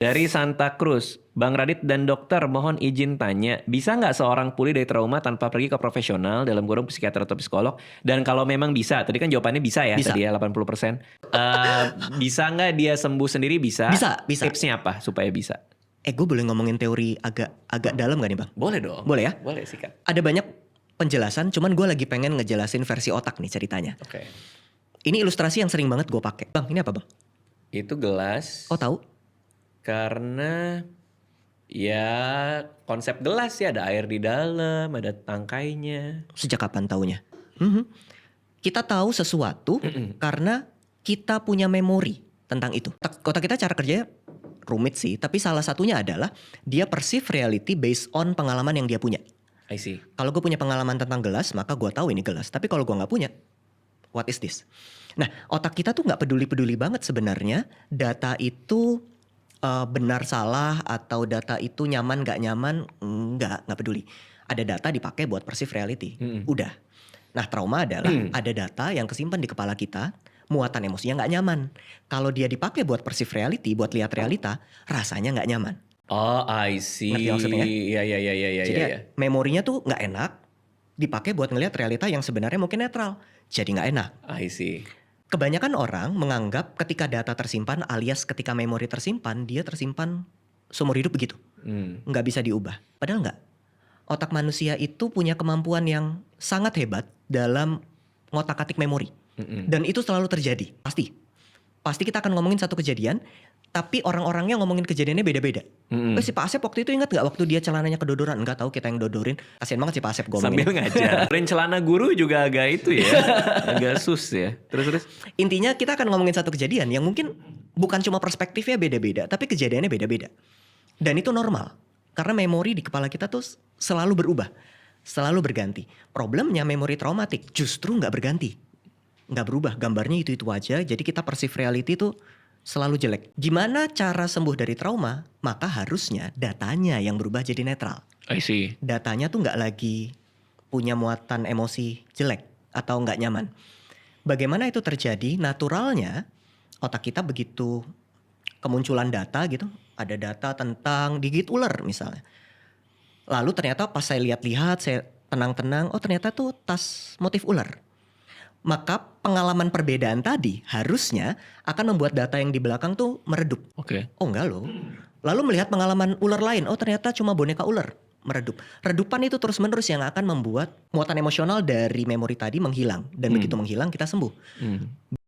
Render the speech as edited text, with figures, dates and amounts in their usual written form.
Dari Santa Cruz, Bang Radit dan dokter mohon izin tanya, bisa nggak seorang pulih dari trauma tanpa pergi ke profesional dalam kurung psikiater atau psikolog? Dan kalau memang bisa, tadi kan jawabannya bisa ya, Bisa. tadi ya 80%. Bisa nggak dia sembuh sendiri? Bisa. Bisa. Tipsnya apa supaya bisa? Gue boleh ngomongin teori agak dalam gak nih Bang? Boleh dong. Boleh ya? Boleh sikat. Ada banyak penjelasan, cuman gue lagi pengen ngejelasin versi otak nih ceritanya. Oke. Ini ilustrasi yang sering banget gue pakai. Bang, ini apa Bang? Itu gelas. Oh tahu? Karena ya konsep gelas ya, ada air di dalam, ada tangkainya. Sejak kapan taunya? Kita tahu sesuatu karena kita punya memori tentang itu. Otak kita cara kerjanya rumit sih, tapi salah satunya adalah dia perceive reality based on pengalaman yang dia punya. I see. Kalau gue punya pengalaman tentang gelas, maka gue tahu ini gelas. Tapi kalau gue nggak punya, what is this? Nah, otak kita tuh nggak peduli-peduli banget sebenarnya data itu benar salah atau data itu nyaman nggak nyaman, nggak peduli. Ada data dipakai buat perceive reality, udah. Nah, trauma adalah ada data yang kesimpan di kepala kita, muatan emosinya nggak nyaman. Kalau dia dipakai buat perceive reality, buat lihat realita, rasanya nggak nyaman. Oh, I see. Ngerti maksudnya? Iya. Jadi memorinya tuh nggak enak, dipakai buat ngelihat realita yang sebenarnya mungkin netral. Jadi nggak enak. I see. Kebanyakan orang menganggap ketika data tersimpan alias ketika memori tersimpan, dia tersimpan seumur hidup begitu. Nggak bisa diubah. Padahal nggak. Otak manusia itu punya kemampuan yang sangat hebat dalam ngotak-atik memori. Dan itu selalu terjadi. Pasti kita akan ngomongin satu kejadian, tapi orang-orangnya ngomongin kejadiannya beda-beda. Si Pak Asep waktu itu ingat gak waktu dia celananya kedodoran? Enggak tahu, kita yang dodorin. Kasian banget si Pak Asep gue Sambil ngajar. Celana guru juga agak itu ya. Agak sus ya. Terus. Intinya kita akan ngomongin satu kejadian yang mungkin bukan cuma perspektifnya beda-beda, tapi kejadiannya beda-beda. Dan itu normal. Karena memori di kepala kita tuh selalu berubah. Selalu berganti. Problemnya memori traumatik justru gak berganti. Gak berubah, gambarnya itu-itu aja. Jadi kita perceive reality tuh selalu jelek. Gimana cara sembuh dari trauma? Maka harusnya datanya yang berubah jadi netral. I see. Datanya tuh gak lagi punya muatan emosi jelek atau gak nyaman. Bagaimana itu terjadi? Naturalnya otak kita begitu kemunculan data gitu. Ada data tentang gigit ular misalnya. Lalu ternyata pas saya lihat-lihat, saya tenang-tenang, oh ternyata tuh tas motif ular. Maka pengalaman perbedaan tadi harusnya akan membuat data yang di belakang tuh meredup. Oke. Oh enggak loh. Lalu melihat pengalaman ular lain, oh ternyata cuma boneka ular, meredup. Redupan itu terus-menerus yang akan membuat muatan emosional dari memori tadi menghilang. Dan begitu menghilang kita sembuh.